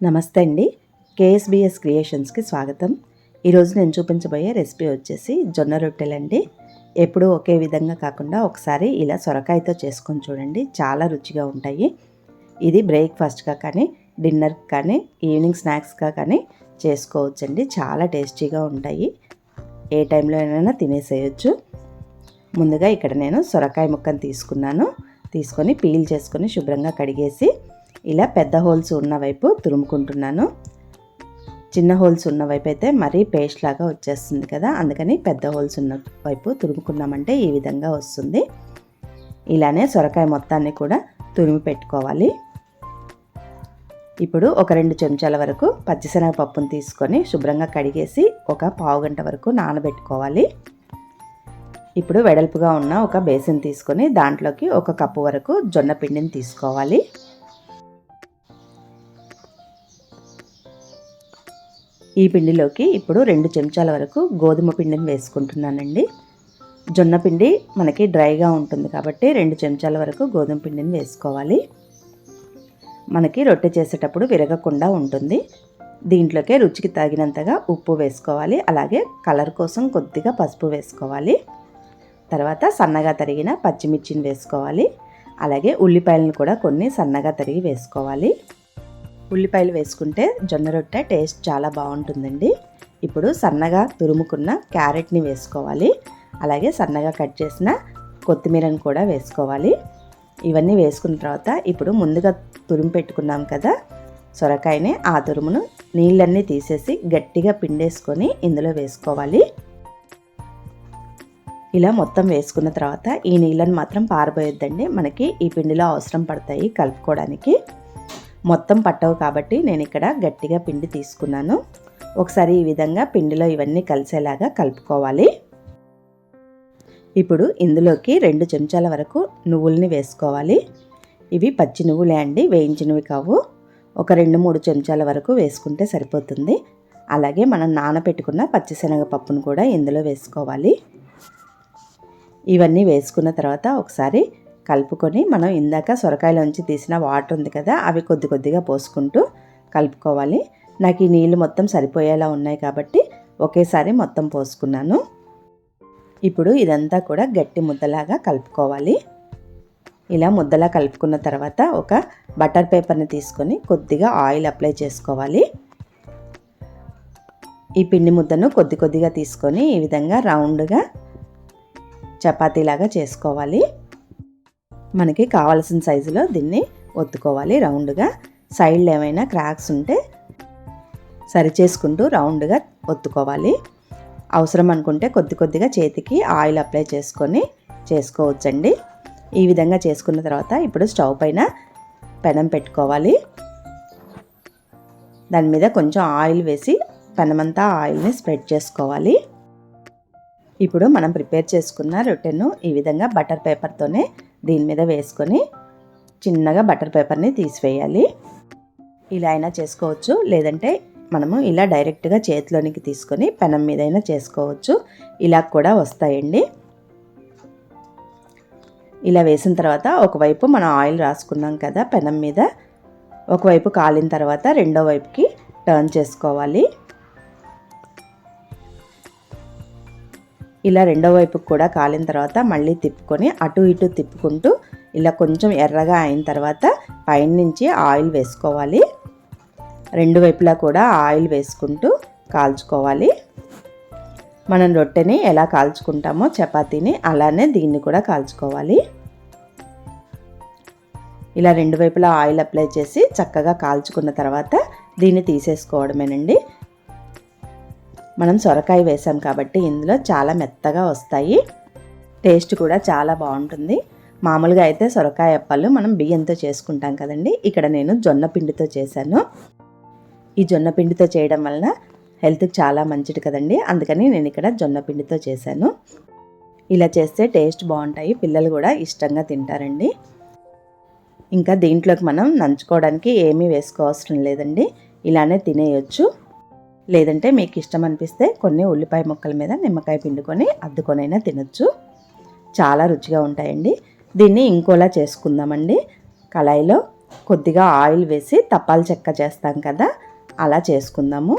నమస్తే అండి. కేఎస్బిఎస్ క్రియేషన్స్కి స్వాగతం. ఈరోజు నేను చూపించబోయే రెసిపీ వచ్చేసి జొన్న రొట్టెలండి. ఎప్పుడూ ఒకే విధంగా కాకుండా ఒకసారి ఇలా సొరకాయతో చేసుకొని చూడండి, చాలా రుచిగా ఉంటాయి. ఇది బ్రేక్ఫాస్ట్గా కానీ, డిన్నర్కి కానీ, ఈవినింగ్ స్నాక్స్గా కానీ చేసుకోవచ్చండి. చాలా టేస్టీగా ఉంటాయి. ఏ టైంలో అయినా తినేసేయచ్చు. ముందుగా ఇక్కడ నేను సొరకాయ ముక్కను తీసుకొని పీల్ చేసుకొని శుభ్రంగా కడిగేసి ఇలా పెద్ద హోల్స్ ఉన్న వైపు తురుముకుంటున్నాను. చిన్న హోల్స్ ఉన్న వైపు అయితే మరీ పేస్ట్ లాగా వచ్చేస్తుంది కదా, అందుకని పెద్ద హోల్స్ ఉన్న వైపు తురుముకున్నామంటే ఈ విధంగా వస్తుంది. ఇలానే సొరకాయ మొత్తాన్ని కూడా తురిమి పెట్టుకోవాలి. ఇప్పుడు ఒక 2 చెంచాల వరకు పచ్చిశనగపప్పును తీసుకొని శుభ్రంగా కడిగేసి ఒక పావు గంట వరకు నానబెట్టుకోవాలి. ఇప్పుడు వెడల్పుగా ఉన్న ఒక బేసిన్ తీసుకొని దాంట్లోకి 1 కప్పు వరకు జొన్న పిండిని తీసుకోవాలి. ఈ పిండిలోకి ఇప్పుడు 2 చెంచాల వరకు గోధుమ పిండిని వేసుకుంటున్నానండి. జొన్న పిండి మనకి డ్రైగా ఉంటుంది కాబట్టి 2 చెంచాల వరకు గోధుమ పిండిని వేసుకోవాలి. మనకి రొట్టె చేసేటప్పుడు విరగకుండా ఉంటుంది. దీంట్లోకే రుచికి తగినంతగా ఉప్పు వేసుకోవాలి. అలాగే కలర్ కోసం కొద్దిగా పసుపు వేసుకోవాలి. తర్వాత సన్నగా తరిగిన పచ్చిమిర్చిని వేసుకోవాలి. అలాగే ఉల్లిపాయలను కూడా కొన్ని సన్నగా తరిగి వేసుకోవాలి. ఉల్లిపాయలు వేసుకుంటే జొన్న రొట్టె టేస్ట్ చాలా బాగుంటుందండి. ఇప్పుడు సన్నగా తురుముకున్న క్యారెట్ని వేసుకోవాలి. అలాగే సన్నగా కట్ చేసిన కొత్తిమీరని కూడా వేసుకోవాలి. ఇవన్నీ వేసుకున్న తర్వాత ఇప్పుడు ముందుగా తురుము పెట్టుకున్నాం కదా సొరకాయని, ఆ తురుమును నీళ్ళన్నీ తీసేసి గట్టిగా పిండేసుకొని ఇందులో వేసుకోవాలి. ఇలా మొత్తం వేసుకున్న తర్వాత ఈ నీళ్ళని మాత్రం పారబోయొద్దండి, మనకి ఈ పిండిలో అవసరం పడతాయి కలుపుకోవడానికి. మొత్తం పట్టవు కాబట్టి నేను ఇక్కడ గట్టిగా పిండి తీసుకున్నాను. ఒకసారి ఈ విధంగా పిండిలో ఇవన్నీ కలిసేలాగా కలుపుకోవాలి. ఇప్పుడు ఇందులోకి 2 చెంచాల వరకు నువ్వుల్ని వేసుకోవాలి. ఇవి పచ్చి నువ్వులే అండి, వేయించినవి కావు. ఒక 2-3 చెంచాల వరకు వేసుకుంటే సరిపోతుంది. అలాగే మనం నానబెట్టుకున్న పచ్చిశనగపప్పును కూడా ఇందులో వేసుకోవాలి. ఇవన్నీ వేసుకున్న తర్వాత ఒకసారి కలుపుకొని మనం ఇందాక సొరకాయలోంచి తీసిన వాటర్ ఉంది కదా, అవి కొద్ది కొద్దిగా పోసుకుంటూ కలుపుకోవాలి. నాకు ఈ నీళ్ళు మొత్తం సరిపోయేలా ఉన్నాయి కాబట్టి ఒకేసారి మొత్తం పోసుకున్నాను. ఇప్పుడు ఇదంతా కూడా గట్టి ముద్దలాగా కలుపుకోవాలి. ఇలా ముద్దలా కలుపుకున్న తర్వాత ఒక బటర్ పేపర్ని తీసుకొని కొద్దిగా ఆయిల్ అప్లై చేసుకోవాలి. ఈ పిండి ముద్దను కొద్ది కొద్దిగా తీసుకొని ఈ విధంగా రౌండ్గా చపాతీలాగా చేసుకోవాలి. మనకి కావాల్సిన సైజులో దీన్ని ఒత్తుకోవాలి రౌండ్గా. సైడ్లో ఏమైనా క్రాక్స్ ఉంటే సరి చేసుకుంటూ రౌండ్గా ఒత్తుకోవాలి. అవసరం అనుకుంటే కొద్ది కొద్దిగా చేతికి ఆయిల్ అప్లై చేసుకొని చేసుకోవచ్చండి. ఈ విధంగా చేసుకున్న తర్వాత ఇప్పుడు స్టవ్ పైన పెనం పెట్టుకోవాలి. దాని మీద కొంచెం ఆయిల్ వేసి పెనమంతా ఆయిల్ని స్ప్రెడ్ చేసుకోవాలి. ఇప్పుడు మనం ప్రిపేర్ చేసుకున్న రొట్టెను ఈ విధంగా బటర్ పేపర్తోనే దీని మీద వేసుకొని చిన్నగా బటర్ పేపర్ని తీసివేయాలి. ఇలా అయినా చేసుకోవచ్చు, లేదంటే మనము ఇలా డైరెక్ట్గా చేతిలోనికి తీసుకొని పెనం మీద అయినా చేసుకోవచ్చు. ఇలా కూడా వస్తాయండి. ఇలా వేసిన తర్వాత ఒకవైపు మనం ఆయిల్ రాసుకున్నాం కదా పెనం మీద, ఒకవైపు కాలిన తర్వాత రెండో వైపుకి టర్న్ చేసుకోవాలి. ఇలా రెండో వైపుకి కూడా కాలిన తర్వాత మళ్ళీ తిప్పుకొని అటు ఇటు తిప్పుకుంటూ ఇలా కొంచెం ఎర్రగా అయిన తర్వాత పైన నుంచి ఆయిల్ వేసుకోవాలి. రెండు వైపులా కూడా ఆయిల్ వేసుకుంటూ కాల్చుకోవాలి. మనం రొట్టెని ఎలా కాల్చుకుంటామో చపాతీని అలానే దీన్ని కూడా కాల్చుకోవాలి. ఇలా రెండు వైపులా ఆయిల్ అప్లై చేసి చక్కగా కాల్చుకున్న తర్వాత దీన్ని తీసేసుకోవడమేనండి. మనం సొరకాయ వేసాం కాబట్టి ఇందులో చాలా మెత్తగా వస్తాయి. టేస్ట్ కూడా చాలా బాగుంటుంది. మామూలుగా అయితే సొరకాయ అప్పాలు మనం బియ్యంతో చేసుకుంటాం కదండి, ఇక్కడ నేను జొన్న పిండితో చేశాను. ఈ జొన్న పిండితో చేయడం వలన హెల్త్కి చాలా మంచిది కదండి, అందుకని నేను ఇక్కడ జొన్న పిండితో చేశాను. ఇలా చేస్తే టేస్ట్ బాగుంటాయి, పిల్లలు కూడా ఇష్టంగా తింటారండి. ఇంకా దీంట్లోకి మనం నంచుకోవడానికి ఏమీ వేసుకోవసరం లేదండి, ఇలానే తినేయొచ్చు. లేదంటే మీకు ఇష్టం అనిపిస్తే కొన్ని ఉల్లిపాయ ముక్కల మీద నిమ్మకాయ పిండుకొని అద్దుకొనైనా తినొచ్చు. చాలా రుచిగా ఉంటాయండి. దీన్ని ఇంకోలా చేసుకుందామండి. కళాయిలో కొద్దిగా ఆయిల్ వేసి తప్పాల చెక్క చేస్తాం కదా, అలా చేసుకుందాము.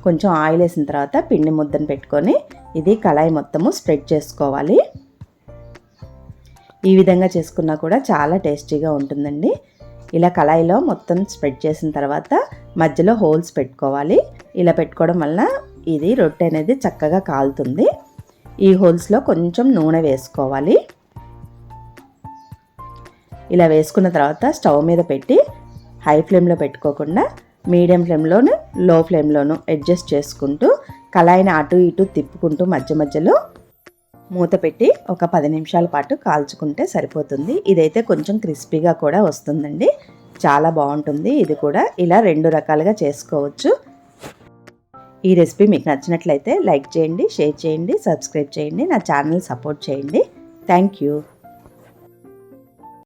కొంచెం ఆయిల్ వేసిన తర్వాత పిండి ముద్దను పెట్టుకొని ఇది కళాయి మొత్తము స్ప్రెడ్ చేసుకోవాలి. ఈ విధంగా చేసుకున్నా కూడా చాలా టేస్టీగా ఉంటుందండి. ఇలా కళాయిలో మొత్తం స్ప్రెడ్ చేసిన తర్వాత మధ్యలో హోల్స్ పెట్టుకోవాలి. ఇలా పెట్టుకోవడం వల్ల ఇది రొట్టె అనేది చక్కగా కాలుతుంది. ఈ హోల్స్లో కొంచెం నూనె వేసుకోవాలి. ఇలా వేసుకున్న తర్వాత స్టవ్ మీద పెట్టి హై ఫ్లేమ్లో పెట్టుకోకుండా మీడియం ఫ్లేమ్లోను లో ఫ్లేమ్లోను అడ్జస్ట్ చేసుకుంటూ కళాయిని అటు ఇటు తిప్పుకుంటూ మధ్య మధ్యలో మూత పెట్టి ఒక 10 నిమిషాల పాటు కాల్చుకుంటే సరిపోతుంది. ఇదైతే కొంచెం క్రిస్పీగా కూడా వస్తుందండి. చాలా బాగుంటుంది. ఇది కూడా ఇలా 2 రకాలుగా చేసుకోవచ్చు. ఈ రెసిపీ మీకు నచ్చినట్లయితే లైక్ చేయండి, షేర్ చేయండి, సబ్స్క్రైబ్ చేయండి, నా ఛానల్ సపోర్ట్ చేయండి. Thank you.